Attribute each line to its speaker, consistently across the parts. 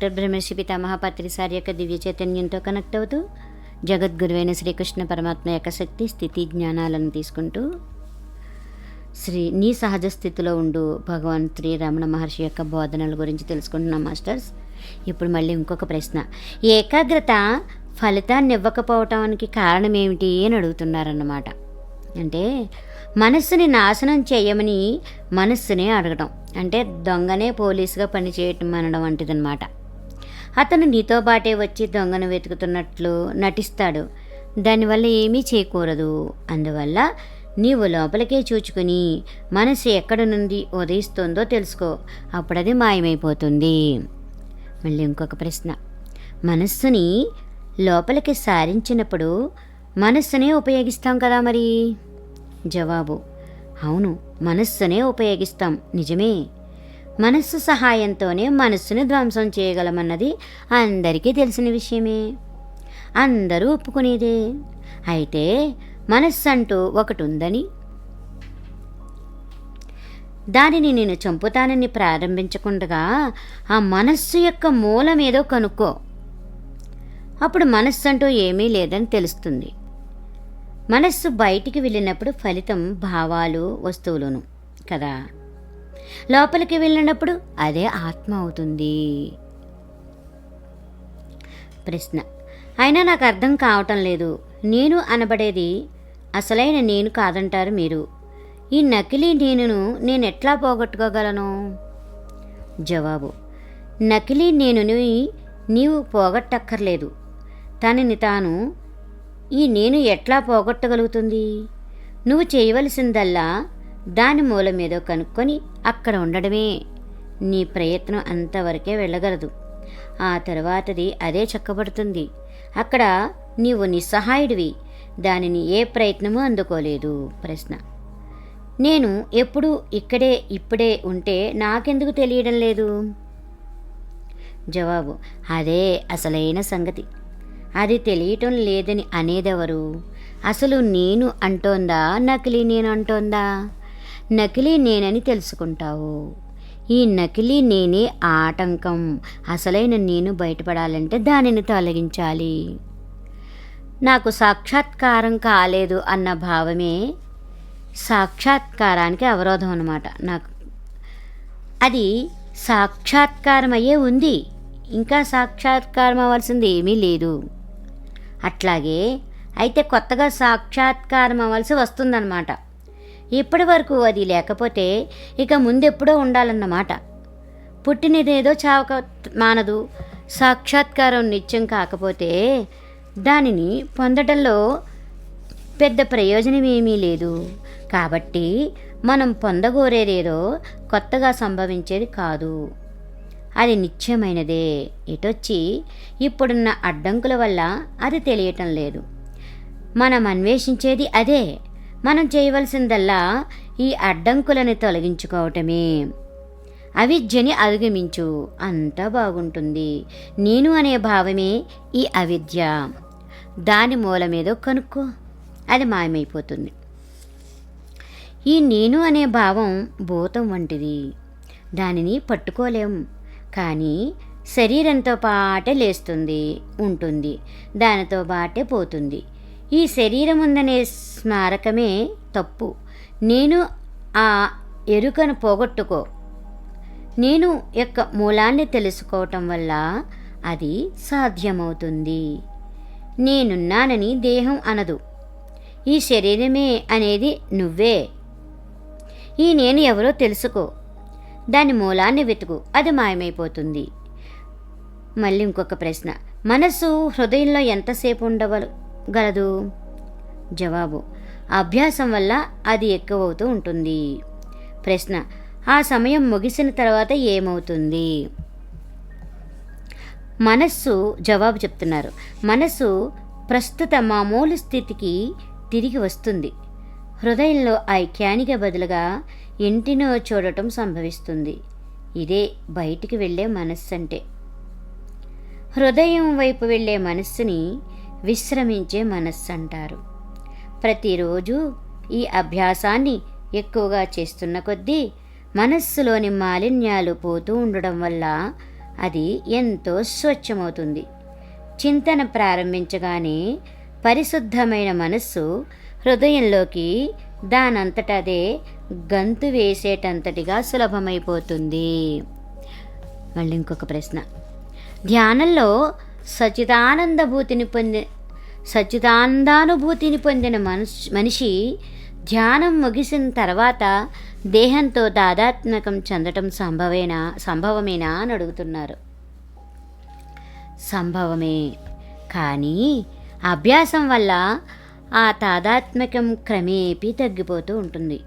Speaker 1: Doctor బ్రహ్మర్షి పితామహ పత్రిసారి యొక్క దివ్య చైతన్యంతో కనెక్ట్ అవుతూ జగద్గురువైన శ్రీకృష్ణ పరమాత్మ యొక్క శక్తి స్థితి జ్ఞానాలను తీసుకుంటూ నీ సహజ స్థితిలో ఉండు భగవాన్ శ్రీ రమణ మహర్షి యొక్క బోధనల గురించి తెలుసుకుంటున్నాం మాస్టర్స్. ఇప్పుడు మళ్ళీ ఇంకొక ప్రశ్న. ఏకాగ్రత ఫలితాన్ని ఇవ్వకపోవటానికి కారణం ఏమిటి అని అడుగుతున్నారన్నమాట. అంటే మనస్సుని నాశనం చేయమని మనస్సునే అడగటం, అంటే దొంగనే పోలీసుగా పనిచేయటం అనడం వంటిదన్నమాట. అతను నీతో పాటే వచ్చి దొంగను వెతుకుతున్నట్లు నటిస్తాడు, దానివల్ల ఏమీ చేయకూడదు. అందువల్ల నీవు లోపలికే చూచుకుని మనసు ఎక్కడి నుండి ఉదయిస్తుందో తెలుసుకో, అప్పుడది మాయమైపోతుంది. మళ్ళీ ఇంకొక ప్రశ్న. మనస్సుని లోపలికి సారించినప్పుడు మనస్సునే ఉపయోగిస్తాం కదా మరి? జవాబు: అవును, మనస్సునే ఉపయోగిస్తాం, నిజమే. మనస్సు సహాయంతోనే మనస్సుని ధ్వంసం చేయగలమన్నది అందరికీ తెలిసిన విషయమే, అందరూ ఒప్పుకునేదే. అయితే మనస్సు అంటూ ఒకటి ఉందని, దానిని నేను చంపుతానని ప్రారంభించకుండా ఆ మనస్సు యొక్క మూలమేదో కనుక్కో, అప్పుడు మనస్సు అంటూ ఏమీ లేదని తెలుస్తుంది. మనస్సు బయటికి వెళ్ళినప్పుడు ఫలితం భావాలు వస్తువులను కదా, లోపలికి వెళ్ళినప్పుడు అదే ఆత్మ అవుతుంది. ప్రశ్న. అయినా నాకు అర్థం కావటం లేదు, నేను అనబడేది అసలైన నేను కాదంటారు మీరు. ఈ నకిలీ నేనును నేను ఎట్లా పోగొట్టుకోగలను? జవాబు: నకిలీ నేనుని నీవు పోగొట్టక్కర్లేదు, తనని తాను ఈ నేను ఎట్లా పోగొట్టగలుగుతుంది? నువ్వు చేయవలసిందల్లా దాని మూలమేదో కనుక్కొని అక్కడ ఉండడమే. నీ ప్రయత్నం అంతవరకే వెళ్ళగలదు, ఆ తర్వాతది అదే చక్కబడుతుంది. అక్కడ నీవు నిస్సహాయుడివి, దానిని ఏ ప్రయత్నమూ అందుకోలేదు. ప్రశ్న. నేను ఎప్పుడు ఇప్పుడే ఉంటే నాకెందుకు తెలియడం లేదు? జవాబు: అదే అసలైన సంగతి. అది తెలియటం లేదని అనేదెవరు? అసలు నేను అంటోందా, నకిలీ నేను అంటోందా? నకిలీ నేనని తెలుసుకుంటావు. ఈ నకిలీ నేనే ఆటంకం. అసలైన నేను బయటపడాలంటే దానిని తొలగించాలి. నాకు సాక్షాత్కారం కాలేదు అన్న భావమే సాక్షాత్కారానికి అవరోధం అన్నమాట. నాకు అది సాక్షాత్కారం అయ్యే ఉంది, ఇంకా సాక్షాత్కారం అవ్వాల్సింది ఏమీ లేదు. అట్లాగే అయితే కొత్తగా సాక్షాత్కారం అవ్వాల్సి వస్తుందన్నమాట. ఇప్పటి వరకు అది లేకపోతే ఇక ముందెప్పుడో ఉండాలన్నమాట. పుట్టినదేదో చావక మానదు. సాక్షాత్కారం నిత్యం కాకపోతే దానిని పొందడంలో పెద్ద ప్రయోజనం ఏమీ లేదు. కాబట్టి మనం పొందగోరేదేదో కొత్తగా సంభవించేది కాదు, అది నిత్యమైనదే. ఇటొచ్చి ఇప్పుడున్న అడ్డంకుల వల్ల అది తెలియటం లేదు. మనం అన్వేషించేది అదే. మనం చేయవలసిందల్లా ఈ అడ్డంకులను తొలగించుకోవటమే. అవిద్యని అధిగమించు, అంతా బాగుంటుంది. నేను అనే భావమే ఈ అవిద్య. దాని మూలమేదో కనుక్కో, అది మాయమైపోతుంది. ఈ నేను అనే భావం భూతం వంటిది, దానిని పట్టుకోలేం. కానీ శరీరంతో పాటే లేస్తుంది, ఉంటుంది, దానితో పాటే పోతుంది. ఈ శరీరం ఉందనే స్మారకమే తప్పు. నేను ఆ ఎరుకను పోగొట్టుకో. నేను యొక్క మూలాన్ని తెలుసుకోవటం వల్ల అది సాధ్యమవుతుంది. నేనున్నానని దేహం అనదు. ఈ శరీరమే అనేది నువ్వే. ఈ నేను ఎవరో తెలుసుకో, దాని మూలాన్ని వెతుకు, అది మాయమైపోతుంది. మళ్ళీ ఇంకొక ప్రశ్న. మనస్సు హృదయంలో ఎంతసేపు ఉండగలదు? జవాబు: అభ్యాసం వల్ల అది ఎక్కువవుతూ ఉంటుంది. ప్రశ్న. ఆ సమయం ముగిసిన తర్వాత ఏమవుతుంది? మనస్సు జవాబు చెప్తున్నారు. మనస్సు ప్రస్తుత మామూలు స్థితికి తిరిగి వస్తుంది. హృదయంలో ఐక్యానికి బదులుగా ఇంటినో చూడటం సంభవిస్తుంది. ఇదే బయటికి వెళ్ళే మనస్సు అంటే. హృదయం వైపు వెళ్ళే మనస్సుని విశ్రమించే మనస్సు అంటారు. ప్రతిరోజు ఈ అభ్యాసాన్ని ఎక్కువగా చేస్తున్న కొద్దీ మనస్సులోని మాలిన్యాలు పోతూ ఉండడం వల్ల అది ఎంతో స్వచ్ఛమవుతుంది. చింతన ప్రారంభించగానే పరిశుద్ధమైన మనస్సు హృదయంలోకి దానంతట అదే గంతు వేసేటంతటిగా సులభమైపోతుంది. మళ్ళీ ఇంకొక ప్రశ్న. ధ్యానంలో సచ్చిదానందానుభూతిని పొందిన మనిషి ధ్యానం ముగిసిన తర్వాత దేహంతో తాదాత్మ్యం చెందటం సంభవమేనా అని అడుగుతున్నారు. సంభవమే, కానీ అభ్యాసం వల్ల ఆ తాదాత్మ్యం క్రమేపీ తగ్గిపోతూ ఉంటుంది.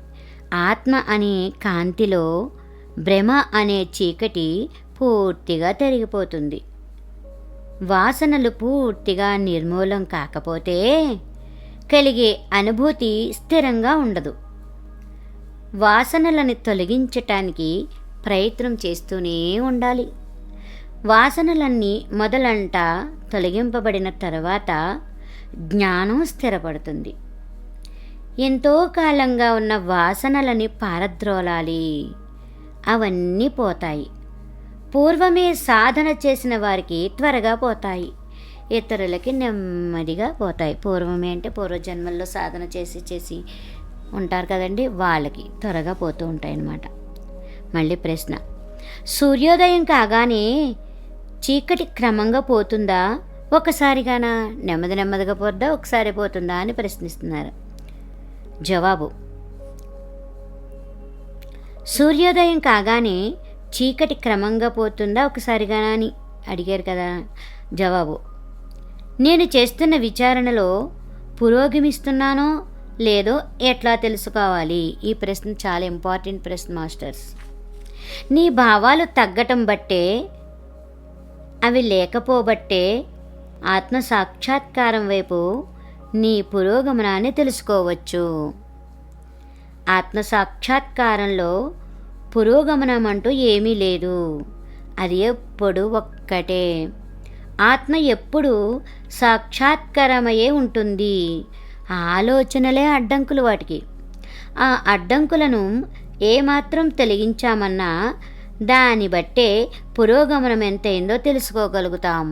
Speaker 1: ఆత్మ అనే కాంతిలో భ్రమ అనే చీకటి పూర్తిగా తరిగిపోతుంది. వాసనలు పూర్తిగా నిర్మూలం కాకపోతే కలిగే అనుభూతి స్థిరంగా ఉండదు. వాసనలను తొలగించటానికి ప్రయత్నం చేస్తూనే ఉండాలి. వాసనలన్నీ మొదలంట తొలగింపబడిన తర్వాత జ్ఞానం స్థిరపడుతుంది. ఎంతో కాలంగా ఉన్న వాసనలని పారద్రోలాలి. అవన్నీ పోతాయి. పూర్వమే సాధన చేసిన వారికి త్వరగా పోతాయి, ఇతరులకి నెమ్మదిగా పోతాయి. పూర్వమే అంటే పూర్వజన్మల్లో సాధన చేసి ఉంటారు కదండి, వాళ్ళకి త్వరగా పోతూ ఉంటాయి అన్నమాట. మళ్ళీ ప్రశ్న. సూర్యోదయం కాగానే చీకటి క్రమంగా పోతుందా, ఒకసారిగానా, నెమ్మదిగా పోద్దా, ఒకసారి పోతుందా అని ప్రశ్నిస్తున్నారు. జవాబు. సూర్యోదయం కాగానే చీకటి క్రమంగా పోతుందా ఒకసారిగానా అని అడిగారు కదా. జవాబు. నేను చేస్తున్న విచారణలో పురోగమిస్తున్నానో లేదో ఎట్లా తెలుసుకోవాలి? ఈ ప్రశ్న చాలా ఇంపార్టెంట్ ప్రశ్న మాస్టర్స్. నీ భావాలు తగ్గటం బట్టే, అవి లేకపోబట్టే ఆత్మ సాక్షాత్కారం వైపు నీ పురోగమనాన్ని తెలుసుకోవచ్చు. ఆత్మ సాక్షాత్కారంలో పురోగమనం అంటూ ఏమీ లేదు. అది ఎప్పుడు ఒక్కటే. ఆత్మ ఎప్పుడు సాక్షాత్కారమయ్యే ఉంటుంది. ఆలోచనలే అడ్డంకులు వాటికి. ఆ అడ్డంకులను ఏమాత్రం తొలగించామన్నా దాన్ని బట్టే పురోగమనం ఎంతైందో తెలుసుకోగలుగుతాం.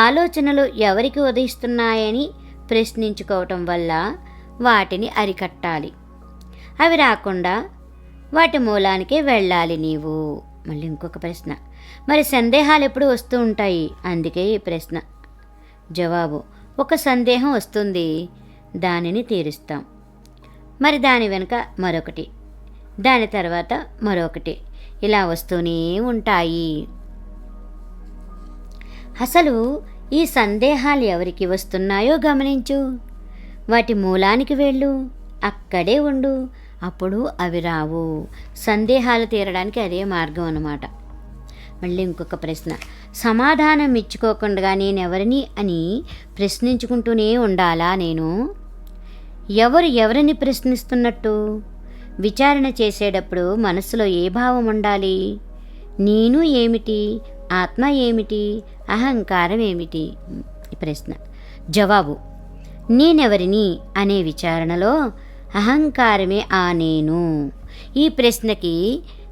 Speaker 1: ఆలోచనలు ఎవరికి ఉదయిస్తున్నాయని ప్రశ్నించుకోవటం వల్ల వాటిని అరికట్టాలి. అవి రాకుండా వాటి మూలానికే వెళ్ళాలి నీవు. మళ్ళీ ఇంకొక ప్రశ్న. మరి సందేహాలు ఎప్పుడు వస్తూ ఉంటాయి, అందుకే ఈ ప్రశ్న. జవాబు. ఒక సందేహం వస్తుంది, దానిని తీరుస్తాం. మరి దాని వెనుక మరొకటి, దాని తర్వాత మరొకటి, ఇలా వస్తూనే ఉంటాయి. అసలు ఈ సందేహాలు ఎవరికి వస్తున్నాయో గమనించు. వాటి మూలానికి వెళ్ళు, అక్కడే ఉండు, అప్పుడు అవి రావు. సందేహాలు తీరడానికి అదే మార్గం అన్నమాట. మళ్ళీ ఇంకొక ప్రశ్న. సమాధానం ఇచ్చుకోకుండా నేనెవరిని అని ప్రశ్నించుకుంటూనే ఉండాలా నేను? ఎవరిని ప్రశ్నిస్తున్నట్టు? విచారణ చేసేటప్పుడు మనసులో ఏ భావం ఉండాలి? నేను ఏమిటి, ఆత్మ ఏమిటి, అహంకారం ఏమిటి? ఈ ప్రశ్న. జవాబు. నేనెవరిని అనే విచారణలో అహంకారమే ఆ నేను. ఈ ప్రశ్నకి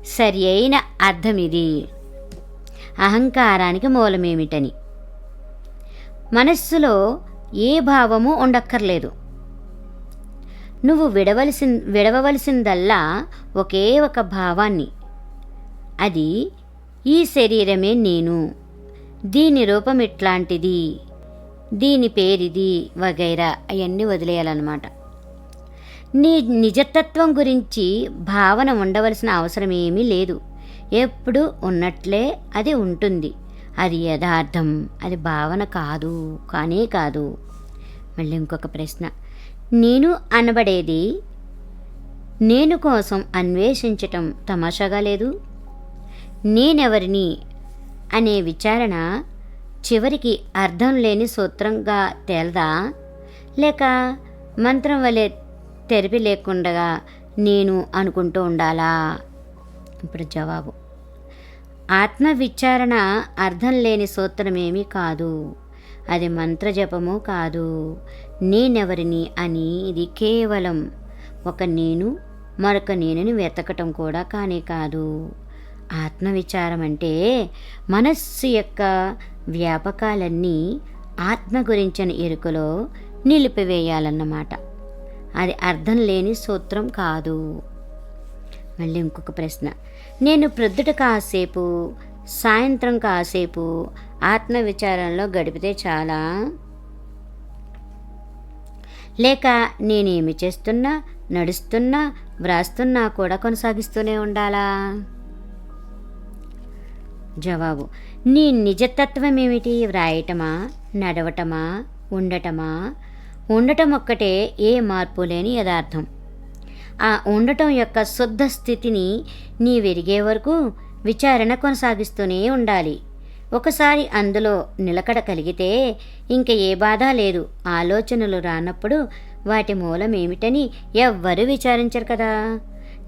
Speaker 1: సరి అయిన అర్థం ఇది. అహంకారానికి మూలమేమిటని. మనస్సులో ఏ భావము ఉండక్కర్లేదు. నువ్వు విడవవలసిందల్లా ఒకే ఒక భావాన్ని. అది ఈ శరీరమే నేను, దీని రూపం ఇట్లాంటిది, దీని పేరిది వగైరా అవన్నీ వదిలేయాలన్నమాట. నీ నిజతత్వం గురించి భావన ఉండవలసిన అవసరం ఏమీ లేదు. ఎప్పుడు ఉన్నట్లే అది ఉంటుంది. అది యథార్థం, అది భావన కాదు, కానే కాదు. మళ్ళీ ఇంకొక ప్రశ్న. నేను అనబడేది నేను కోసం అన్వేషించటం తమాషాగా లేదు? నేనెవరిని అనే విచారణ చివరికి అర్థం లేని సూత్రంగా తేలదా, లేక మంత్రం వలె తెరిపి లేకుండా నేను అనుకుంటూ ఉండాలా? ఇప్పుడు జవాబు. ఆత్మ విచారణ అర్థం లేని సూత్రమేమీ కాదు, అది మంత్రజపము కాదు. నేనెవరిని అని ఇది కేవలం ఒక నేను మరొక నేనుని వెతకటం కూడా కానే కాదు. ఆత్మవిచారం అంటే మనస్సు యొక్క వ్యాపకాలన్నీ ఆత్మ గురించిన ఎరుకలో నిలిపివేయాలన్నమాట. అది అర్థం లేని సూత్రం కాదు. మళ్ళీ ఇంకొక ప్రశ్న, నేను ప్రొద్దుట కాసేపు సాయంత్రం కాసేపు ఆత్మవిచారంలో గడిపితే చాలా, లేక నేనేమి చేస్తున్నా, నడుస్తున్నా, వ్రాస్తున్నా కూడా కొనసాగిస్తూనే ఉండాలా? జవాబు, నీ నిజతత్వం ఏమిటి? వ్రాయటమా, నడవటమా, ఉండటమా? ఉండటం ఒక్కటే ఏ మార్పు లేని యథార్థం. ఆ ఉండటం యొక్క శుద్ధ స్థితిని నీ వెరిగే వరకు విచారణ కొనసాగిస్తూనే ఉండాలి. ఒకసారి అందులో నిలకడ కలిగితే ఇంక ఏ బాధ లేదు. ఆలోచనలు రానప్పుడు వాటి మూలం ఏమిటని ఎవ్వరూ విచారించరు కదా.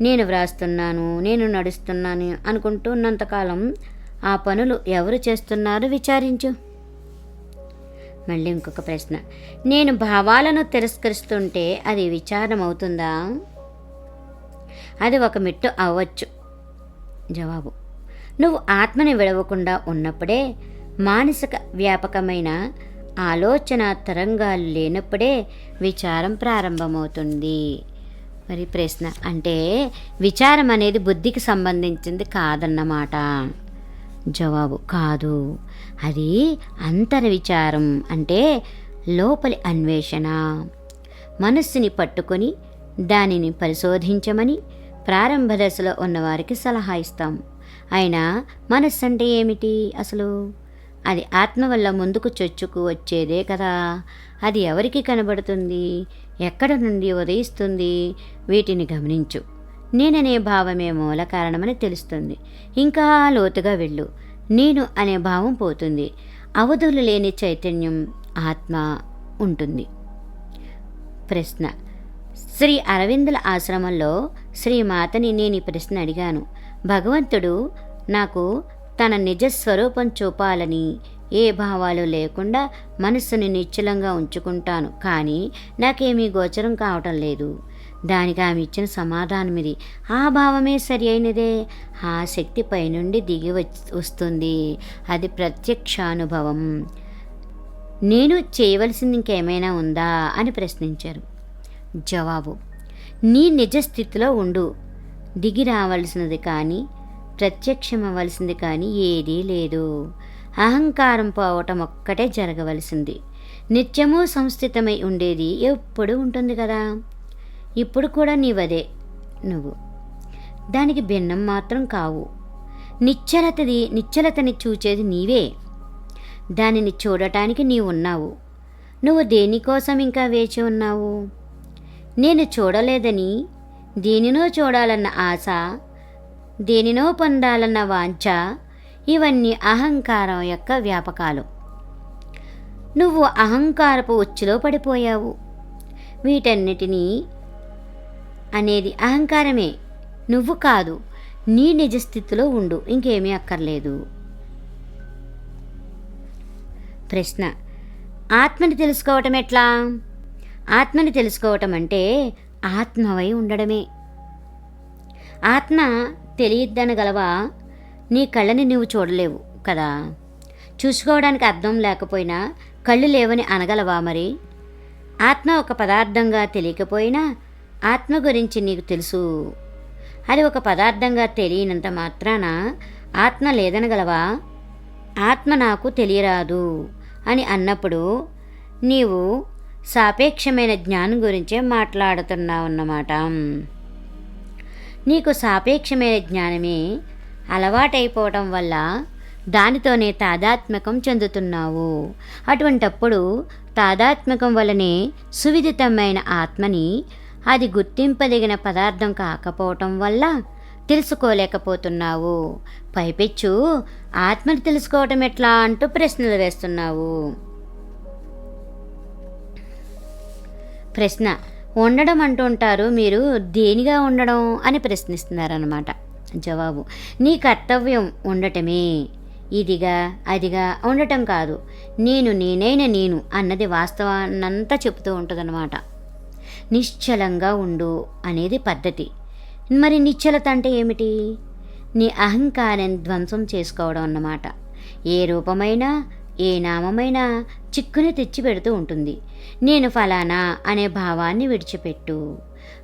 Speaker 1: నేను వ్రాస్తున్నాను, నేను నడుస్తున్నాను అనుకుంటున్నంతకాలం ఆ పనులు ఎవరు చేస్తున్నారో విచారించు. మళ్ళీ ఇంకొక ప్రశ్న, నేను భావాలను తిరస్కరిస్తుంటే అది విచారం అవుతుందా? అది ఒక మెట్టు అవ్వచ్చు. జవాబు, నువ్వు ఆత్మని విడవకుండా ఉన్నప్పుడే, మానసిక వ్యాపకమైన ఆలోచన తరంగాలు లేనప్పుడే విచారం ప్రారంభమవుతుంది. మరి ప్రశ్న అంటే విచారం అనేది బుద్ధికి సంబంధించింది కాదన్నమాట. జవాబు, కాదు, అది అంతర్విచారం అంటే లోపలి అన్వేషణ. మనస్సుని పట్టుకొని దానిని పరిశోధించమని ప్రారంభ దశలో ఉన్నవారికి సలహా ఇస్తాం. అయినా మనస్సు అంటే ఏమిటి అసలు? అది ఆత్మ వల్ల ముందుకు చొచ్చుకు వచ్చేదే కదా. అది ఎవరికి కనబడుతుంది, ఎక్కడ నుండి ఉదయిస్తుంది? వీటిని గమనించు. నేననే భావమే మూల కారణమని తెలుస్తుంది. ఇంకా లోతుగా వెళ్ళు, నేను అనే భావం పోతుంది. అవధులు లేని చైతన్యం ఆత్మ ఉంటుంది. ప్రశ్న, శ్రీ అరవిందుల ఆశ్రమంలో శ్రీమాతని నేను ఈ ప్రశ్న అడిగాను. భగవంతుడు నాకు తన నిజస్వరూపం చూపాలని ఏ భావాలు లేకుండా మనస్సుని నిశ్చలంగా ఉంచుకుంటాను, కానీ నాకేమీ గోచరం కావటం లేదు. దానికి ఆమె ఇచ్చిన సమాధానం ఇది. ఆ భావమే సరి అయినదే. ఆ శక్తి పైనుండి దిగి వస్తుంది. అది ప్రత్యక్షానుభవం. నేను చేయవలసింది ఇంకేమైనా ఉందా అని ప్రశ్నించారు. జవాబు, నీ నిజస్థితిలో ఉండు. దిగి రావలసినది కానీ ప్రత్యక్షమవలసింది కానీ ఏదీ లేదు. అహంకారం పోవటం ఒక్కటే జరగవలసింది. నిత్యము సంస్థితమై ఉండేది ఎప్పుడు ఉంటుంది కదా. ఇప్పుడు కూడా నీవదే, నువ్వు దానికి భిన్నం మాత్రం కావు. నిశ్చలతని చూచేది నీవే. దానిని చూడటానికి నీవు ఉన్నావు. నువ్వు దేనికోసం ఇంకా వేచి ఉన్నావు? నేను చూడలేదని దేనినో చూడాలన్న ఆశ, దేనినో పొందాలన్న వాంఛ, ఇవన్నీ అహంకారం యొక్క వ్యాపకాలు. నువ్వు అహంకారపు ఉచ్చులో పడిపోయావు. వీటన్నిటినీ అనేది అహంకారమే, నువ్వు కాదు. నీ నిజస్థితిలో ఉండు, ఇంకేమీ అక్కర్లేదు. ప్రశ్న, ఆత్మని తెలుసుకోవటం ఎట్లా? ఆత్మని తెలుసుకోవటం అంటే ఆత్మవై ఉండడమే. ఆత్మ తెలియద్దనగలవా? నీ కళ్ళని నువ్వు చూడలేవు కదా. చూసుకోవడానికి అర్థం లేకపోయినా కళ్ళు లేవని అనగలవా మరి? ఆత్మ ఒక పదార్థంగా తెలియకపోయినా ఆత్మ గురించి నీకు తెలుసు. అది ఒక పదార్థంగా తెలియనంత మాత్రాన ఆత్మ లేదనగలవా? ఆత్మ నాకు తెలియరాదు అని అన్నప్పుడు నీవు సాపేక్షమైన జ్ఞానం గురించే మాట్లాడుతున్నావన్నమాట. నీకు సాపేక్షమైన జ్ఞానమే అలవాటైపోవటం వల్ల దానితోనే తాదాత్మ్యకం చెందుతున్నావు. అటువంటప్పుడు తాదాత్మ్యకం వల్లనే సువిదితమైన ఆత్మని, అది గుర్తింపదగిన పదార్థం కాకపోవటం వల్ల తెలుసుకోలేకపోతున్నావు. పైపెచ్చు ఆత్మని తెలుసుకోవటం ఎట్లా అంటూ ప్రశ్నలు వేస్తున్నావు. ప్రశ్న, ఉండడం అంటుంటారు, మీరు దేనిగా ఉండడం అని ప్రశ్నిస్తున్నారన్నమాట. జవాబు, నీ కర్తవ్యం ఉండటమే. ఇదిగా అదిగా ఉండటం కాదు. నేనైన నేను అన్నది వాస్తవాన్నంతా చెబుతూ ఉంటుందన్నమాట. నిశ్చలంగా ఉండు అనేది పద్ధతి. మరి నిశ్చలత అంటే ఏమిటి? నీ అహంకారాన్ని ధ్వంసం చేసుకోవడం అన్నమాట. ఏ రూపమైనా ఏ నామమైనా చిక్కుని తెచ్చిపెడుతూ ఉంటుంది. నేను ఫలానా అనే భావాన్ని విడిచిపెట్టు.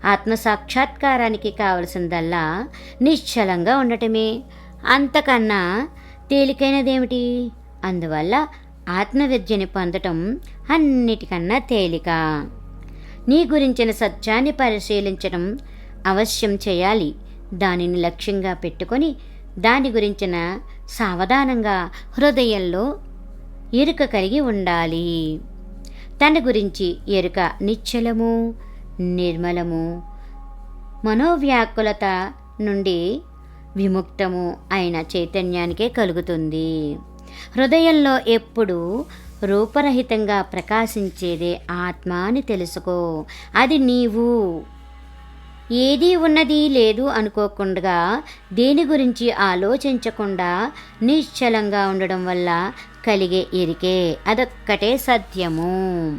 Speaker 1: ఆత్మసాక్షాత్కారానికి కావలసిందల్లా నిశ్చలంగా ఉండటమే. అంతకన్నా తేలికైనదేమిటి? అందువల్ల ఆత్మవిద్యని పొందటం అన్నిటికన్నా తేలిక. నీ గురించిన సత్యాన్ని పరిశీలించడం అవశ్యం చేయాలి. దానిని లక్ష్యంగా పెట్టుకొని దాని గురించిన సావధానంగా హృదయంలో ఎరుక కలిగి ఉండాలి. తన గురించి ఎరుక నిశ్చలము, నిర్మలము, మనోవ్యాకులత నుండి విముక్తము అయిన చైతన్యానికే కలుగుతుంది. హృదయంలో ఎప్పుడూ రూపరహితంగా ప్రకాశించేదే ఆత్మ అని తెలుసుకో. అది నీవు. ఏదీ ఉన్నది లేదు అనుకోకుండా, దేని గురించి ఆలోచించకుండా నిశ్చలంగా ఉండడం వల్ల కలిగే ఎరికే. అదొక్కటే సత్యము.